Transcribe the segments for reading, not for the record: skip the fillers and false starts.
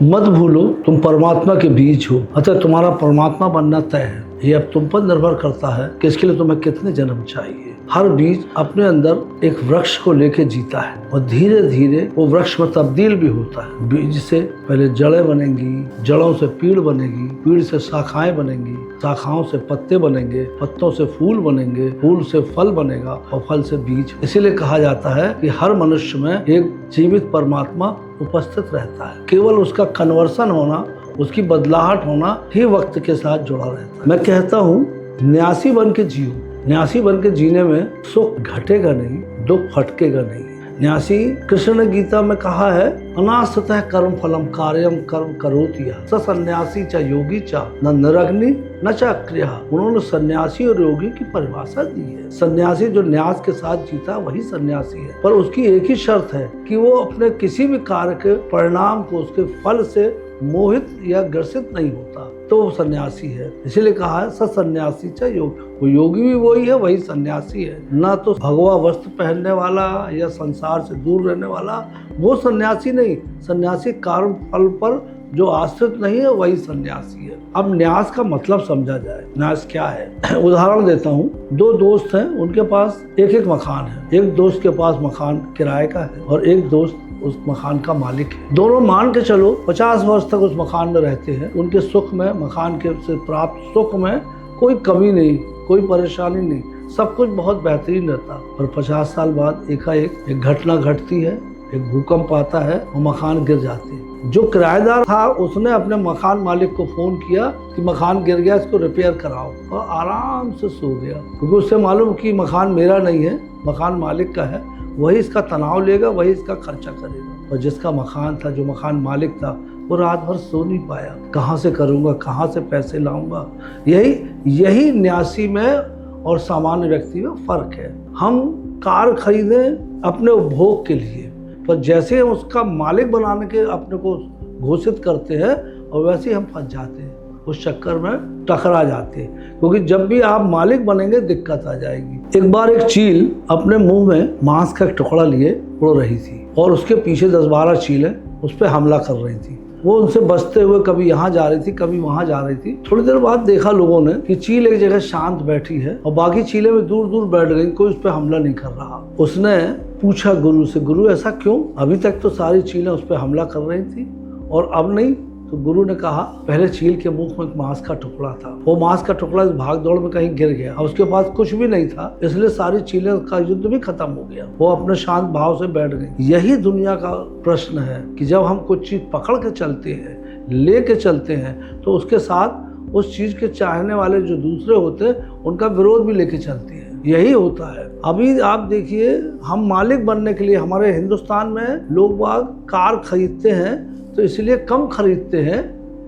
मत भूलो तुम परमात्मा के बीज हो, अतः तुम्हारा परमात्मा बनना तय है। ये अब तुम पर निर्भर करता है कि इसके लिए तुम्हें कितने जन्म चाहिए। हर बीज अपने अंदर एक वृक्ष को लेके जीता है और धीरे धीरे वो वृक्ष में तब्दील भी होता है। बीज से पहले जड़ें बनेंगी, जड़ों से पेड़ बनेगी, पेड़ से शाखाएं बनेंगी, शाखाओं से पत्ते बनेंगे, पत्तों से फूल बनेंगे, फूल से फल बनेगा और फल से बीज। इसीलिए कहा जाता है कि हर मनुष्य में एक जीवित परमात्मा उपस्थित रहता है। केवल उसका कन्वर्सन होना, उसकी बदलाहट होना ही वक्त के साथ जुड़ा रहता है। मैं कहता हूँ न्यासी बन के जियो। न्यासी बन के जीने में सुख घटेगा नहीं, दुख फटकेगा नहीं। न्यासी कृष्ण ने गीता में कहा है, अनासतः कर्म फलम कार्यम कर्म करोति यः स सन्यासी च योगी च न निरग्नि न च क्रिया। उन्होंने सन्यासी और योगी की परिभाषा दी है। सन्यासी जो न्यास के साथ जीता वही सन्यासी है, पर उसकी एक ही शर्त है कि वो अपने किसी भी कार्य के परिणाम को, उसके फल से मोहित या ग्रसित नहीं होता, तो वो सन्यासी है। इसीलिए कहा है स सन्यासी च योग। वो योगी भी वही है, वही सन्यासी है। ना तो भगवा वस्त्र पहनने वाला या संसार से दूर रहने वाला वो सन्यासी नहीं। सन्यासी कर्म फल पर जो आश्रित नहीं है वही सन्यासी है। अब न्यास का मतलब समझा जाए। न्यास क्या है? उदाहरण देता हूँ। दो दोस्त हैं, उनके पास एक एक मकान है। एक दोस्त के पास मकान किराए का है और एक दोस्त उस मकान का मालिक है। दोनों मान के चलो 50 वर्ष तक उस मकान में रहते हैं। उनके सुख में, मकान के से प्राप्त सुख में कोई कमी नहीं, कोई परेशानी नहीं, सब कुछ बहुत बेहतरीन रहता। और 50 साल बाद एकाएक एक घटना घटती है, एक भूकंप आता है और मकान गिर जाते हैं। जो किराएदार था उसने अपने मकान मालिक को फोन किया कि मकान गिर गया, इसको रिपेयर कराओ, और आराम से सो गया, क्योंकि उससे मालूम कि मकान मेरा नहीं है, मकान मालिक का है। वही इसका तनाव लेगा, वही इसका खर्चा करेगा। और जिसका मकान था, जो मकान मालिक था, वो रात भर सो नहीं पाया। कहाँ से करूँगा, कहाँ से पैसे लाऊंगा। यही न्यासी में और सामान्य व्यक्ति में फर्क है। हम कार खरीदें अपने उपभोग के लिए, पर जैसे हम उसका मालिक बनाने के अपने को घोषित करते हैं और वैसे ही हम फंस जाते हैं, उस चक्कर में टकरा जाते हैं। क्योंकि जब भी आप मालिक बनेंगे दिक्कत आ जाएगी। एक बार एक चील अपने मुंह में मांस का एक टुकड़ा लिए उड़ रही थी और उसके पीछे 10-12 चीलें उस पर हमला कर रही थी। वो उनसे बचते हुए कभी यहाँ जा रही थी, कभी वहाँ जा रही थी। थोड़ी देर बाद देखा लोगों ने कि चील एक जगह शांत बैठी है और बाकी चीलें भी दूर दूर बैठ गई, कोई उस पर हमला नहीं कर रहा। उसने पूछा गुरु से, गुरु ऐसा क्यों? अभी तक तो सारी चीलें उस पर हमला कर रही थी और अब नहीं। तो गुरु ने कहा, पहले चील के मुंह में एक मांस का टुकड़ा था, वो मांस का टुकड़ा इस भाग दौड़ में कहीं गिर गया और उसके पास कुछ भी नहीं था, इसलिए सारी चीलें का युद्ध भी खत्म हो गया। वो अपने शांत भाव से बैठ गई। यही दुनिया का प्रश्न है कि जब हम कुछ चीज पकड़ के चलते हैं, लेके चलते हैं, तो उसके साथ उस चीज के चाहने वाले जो दूसरे होते हैं उनका विरोध भी लेके चलते हैं। यही होता है। अभी आप देखिए, हम मालिक बनने के लिए हमारे हिंदुस्तान में लोग बाग कार खरीदते हैं, तो इसलिए कम खरीदते हैं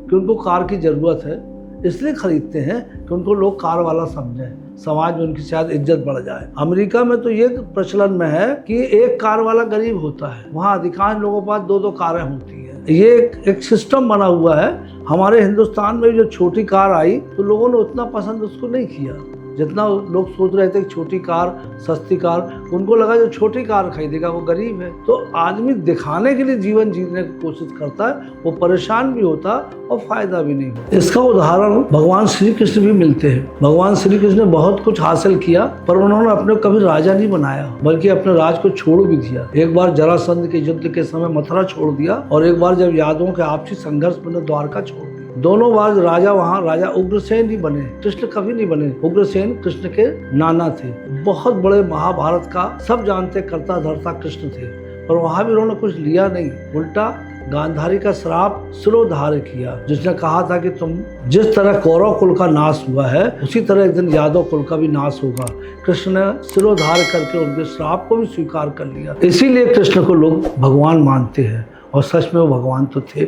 कि उनको कार की ज़रूरत है। इसलिए खरीदते हैं कि उनको लोग कार वाला समझें, समाज में उनकी शायद इज्जत बढ़ जाए। अमेरिका में तो ये प्रचलन में है कि एक कार वाला गरीब होता है, वहाँ अधिकांश लोगों के पास 2-2 कारें होती हैं। ये एक सिस्टम बना हुआ है। हमारे हिंदुस्तान में जो छोटी कार आई तो लोगों ने उतना पसंद उसको नहीं किया जितना लोग सोच रहे थे कि छोटी कार, सस्ती कार। उनको लगा जो छोटी कार खरीदेगा वो गरीब है। तो आदमी दिखाने के लिए जीवन जीने की कोशिश करता है, वो परेशान भी होता और फायदा भी नहीं होता। इसका उदाहरण भगवान श्री कृष्ण भी मिलते हैं। भगवान श्री कृष्ण ने बहुत कुछ हासिल किया, पर उन्होंने अपने कभी राजा नहीं बनाया, बल्कि अपने राज को छोड़ भी दिया। एक बार जरासंध के युद्ध के समय मथुरा छोड़ दिया और एक बार जब यादवों के आपसी संघर्ष में द्वारका छोड़ दिया। दोनों बार राजा वहाँ राजा उग्रसेन ही बने, कृष्ण कभी नहीं बने। उग्रसेन कृष्ण के नाना थे, बहुत बड़े महाभारत का सब जानते कर्ता धर्ता कृष्ण थे, पर वहाँ भी उन्होंने कुछ लिया नहीं, उल्टा गांधारी का श्राप सिरोधार्य किया, जिसने कहा था कि तुम जिस तरह कौरव कुल का नाश हुआ है उसी तरह एक दिन यादव कुल का भी नाश होगा। कृष्ण ने सिरोधार्य करके उनके श्राप को भी स्वीकार कर लिया। इसीलिए कृष्ण को लोग भगवान मानते हैं और सच में वो भगवान तो थे।